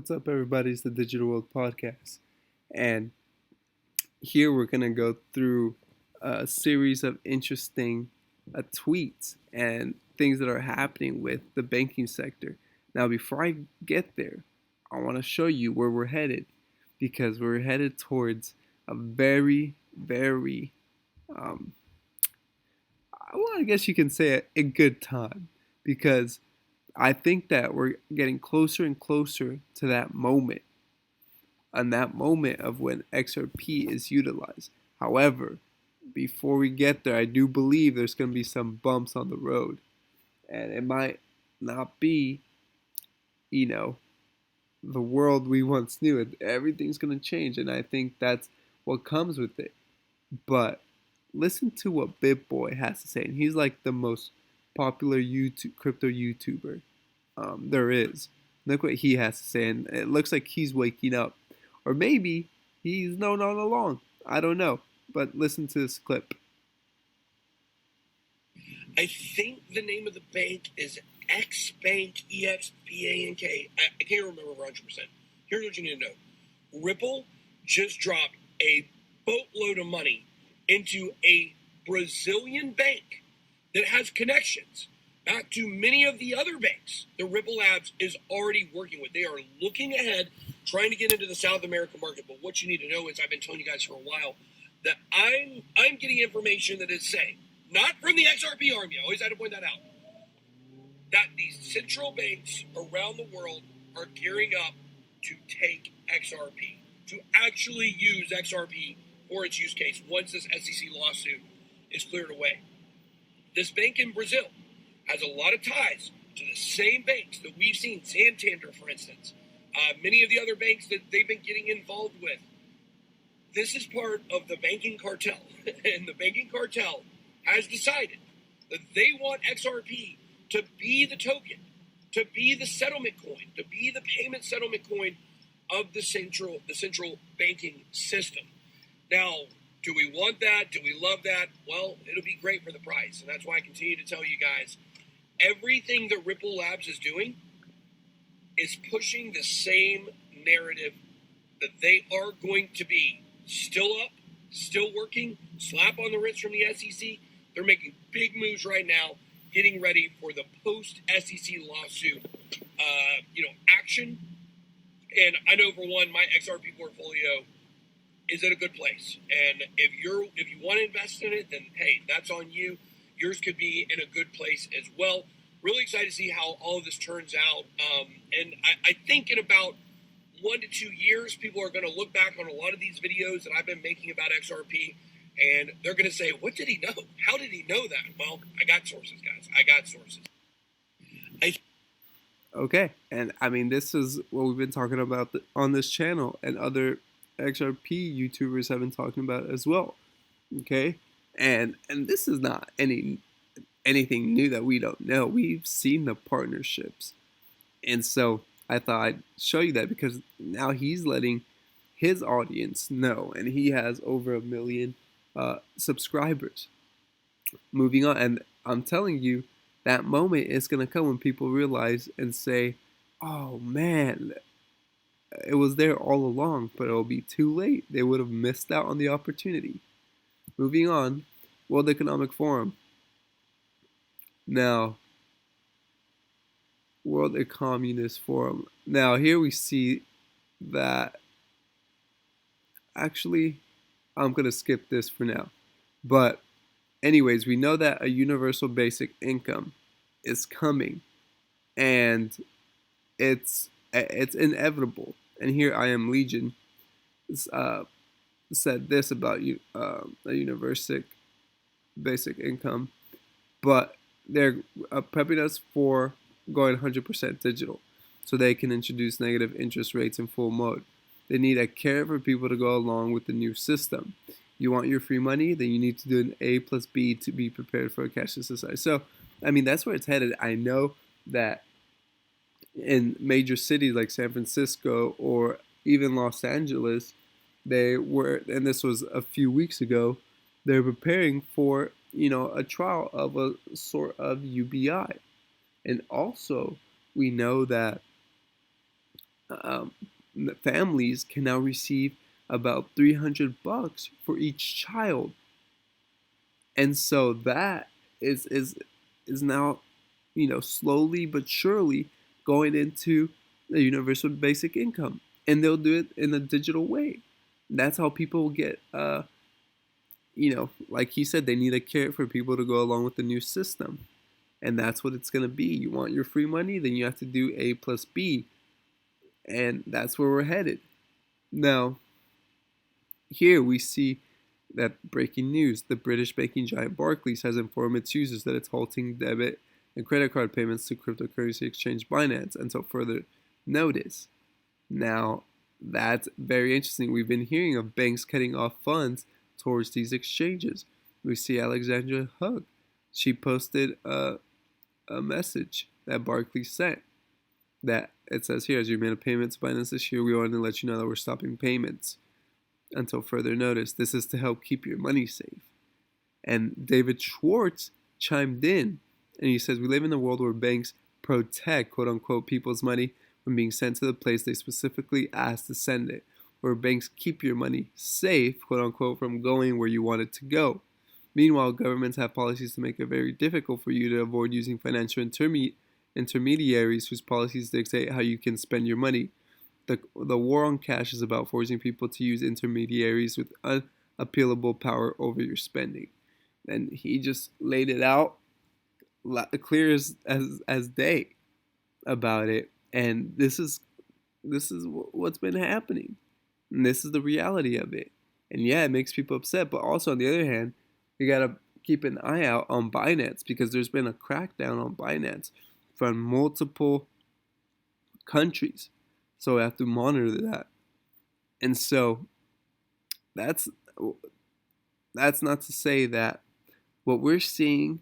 What's up, everybody? It's the Digital World Podcast. And here we're going to go through a series of interesting tweets and things that are happening with the banking sector. Now, before I get there, I want to show you where we're headed because we're headed towards a very, um, I guess you can say a good time because I think that we're getting closer and closer to that moment on that moment of when XRP is utilized. However, before we get there, I do believe there's going to be some bumps on the road. And it might not be, you know, the world we once knew. Everything's going to change. And I think that's what comes with it. But listen to what BitBoy has to say. And he's like the most popular crypto YouTuber there is. Look what he has to say. And it looks like he's waking up. Or maybe he's known all along. I don't know. But listen to this clip. I think the name of the bank is X Bank, EXPANK. I can't remember 100%. Here's what you need to know. Ripple just dropped a boatload of money into a Brazilian bank that has connections back to many of the other banks that Ripple Labs is already working with. They are looking ahead, trying to get into the South American market. But what you need to know is, I've been telling you guys for a while, that I'm getting information that is saying, not from the XRP army, I always had to point that out, that these central banks around the world are gearing up to take XRP, to actually use XRP for its use case once this SEC lawsuit is cleared away. This bank in Brazil has a lot of ties to the same banks that we've seen, Santander, for instance, many of the other banks that they've been getting involved with. This is part of the banking cartel, and the banking cartel has decided that they want XRP to be the token, to be the settlement coin, to be the payment settlement coin of the central banking system. Now, do we want that? Do we love that? Well, it'll be great for the price, and that's why I continue to tell you guys, everything that Ripple Labs is doing is pushing the same narrative that they are going to be still up, still working, slap on the wrist from the SEC. They're making big moves right now, getting ready for the post-SEC lawsuit, action. And I know, for one, my XRP portfolio is at a good place. And if you want to invest in it, then hey, that's on you. Yours could be in a good place as well. Really excited to see how all of this turns out. And I think in about 1 to 2 years, people are going to look back on a lot of these videos that I've been making about XRP, and they're going to say, what did he know? How did he know that? Well, I got sources, guys. I got sources. Okay. And I mean, this is what we've been talking about on this channel, and other XRP YouTubers have been talking about as well. Okay. And this is not anything new that we don't know. We've seen the partnerships. And so I thought I'd show you that because now he's letting his audience know, and he has over 1 million subscribers. Moving on, and I'm telling you, that moment is going to come when people realize and say, oh man, it was there all along, but it'll be too late. They would have missed out on the opportunity. Moving on, World Economic Forum. Now, World Communist Forum. Now, here we see that, actually, I'm going to skip this for now. But anyways, we know that a universal basic income is coming, and it's inevitable. And here I Am Legion said this about a universal basic income, but they're prepping us for going 100% digital, so they can introduce negative interest rates in full mode. They need a carrot for people to go along with the new system. You want your free money, then you need to do an A plus B to be prepared for a cashless society. So, I mean, that's where it's headed. I know that in major cities like San Francisco or even Los Angeles, they were, and this was a few weeks ago, they're preparing for, a trial of a sort of UBI. And also, we know that um, families can now receive about $300 for each child, and so that is now, slowly but surely going into the universal basic income, and they'll do it in a digital way. That's how people get, like he said, they need a carrot for people to go along with the new system, and that's what it's gonna be. You want your free money, then you have to do A plus B, and that's where we're headed. Now, here we see that breaking news: the British banking giant Barclays has informed its users that it's halting debit and credit card payments to cryptocurrency exchange Binance until further notice. Now, that's very interesting. We've been hearing of banks cutting off funds towards these exchanges. We see Alexandra Hug. She posted a message that Barclays sent that it says here, as you made a payment to Binance this year, we wanted to let you know that we're stopping payments until further notice. This is to help keep your money safe. And David Schwartz chimed in and he says, we live in a world where banks protect, quote unquote, people's money from being sent to the place they specifically asked to send it, where banks keep your money safe, quote unquote, from going where you want it to go. Meanwhile, governments have policies to make it very difficult for you to avoid using financial intermediaries whose policies dictate how you can spend your money. The war on cash is about forcing people to use intermediaries with unappealable power over your spending. And he just laid it out clear as day about it. And this is what's been happening. And this is the reality of it. And yeah, it makes people upset. But also, on the other hand, you got to keep an eye out on Binance, because there's been a crackdown on Binance from multiple countries. So we have to monitor that. And so that's not to say that what we're seeing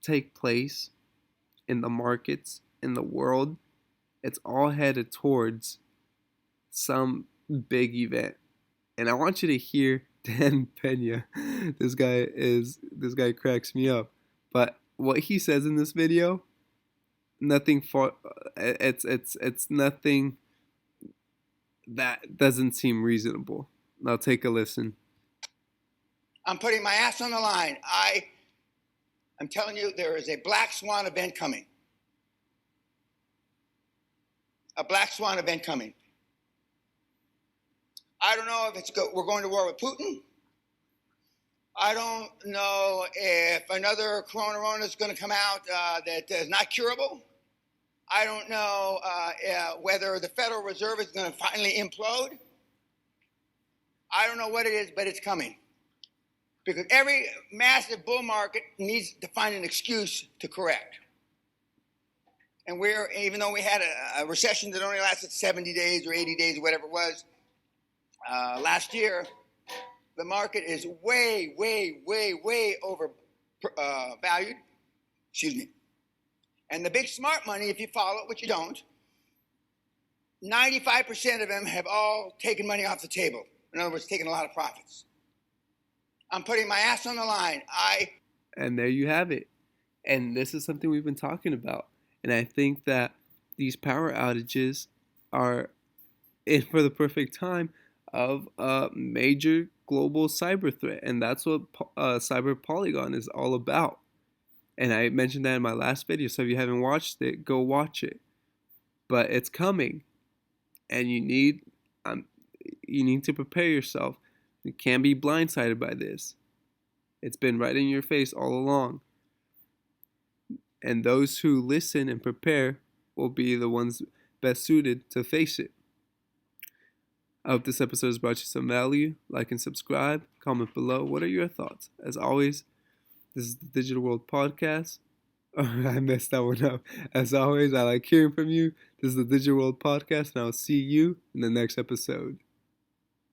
take place in the markets, in the world, it's all headed towards some big event. And I want you to hear Dan Pena. This guy cracks me up. But what he says in this video, it's nothing that doesn't seem reasonable. Now take a listen. I'm putting my ass on the line. I'm telling you, there is a black swan event coming. A black swan event coming. I don't know if we're going to war with Putin. I don't know if another corona is going to come out that is not curable. I don't know whether the Federal Reserve is going to finally implode. I don't know what it is, but it's coming. Because every massive bull market needs to find an excuse to correct. And even though we had a recession that only lasted 70 days or 80 days or whatever it was, last year, the market is way, way, way, way overvalued. Excuse me. And the big smart money, if you follow it, which you don't, 95% of them have all taken money off the table. In other words, taken a lot of profits. I'm putting my ass on the line. And there you have it. And this is something we've been talking about. And I think that these power outages are in for the perfect time of a major global cyber threat. And that's what Cyber Polygon is all about. And I mentioned that in my last video. So if you haven't watched it, go watch it. But it's coming. And you need to prepare yourself. You can't be blindsided by this. It's been right in your face all along. And those who listen and prepare will be the ones best suited to face it. I hope this episode has brought you some value. Like and subscribe. Comment below. What are your thoughts? As always, this is the Digital World Podcast. Oh, I messed that one up. As always, I like hearing from you. This is the Digital World Podcast, and I'll see you in the next episode.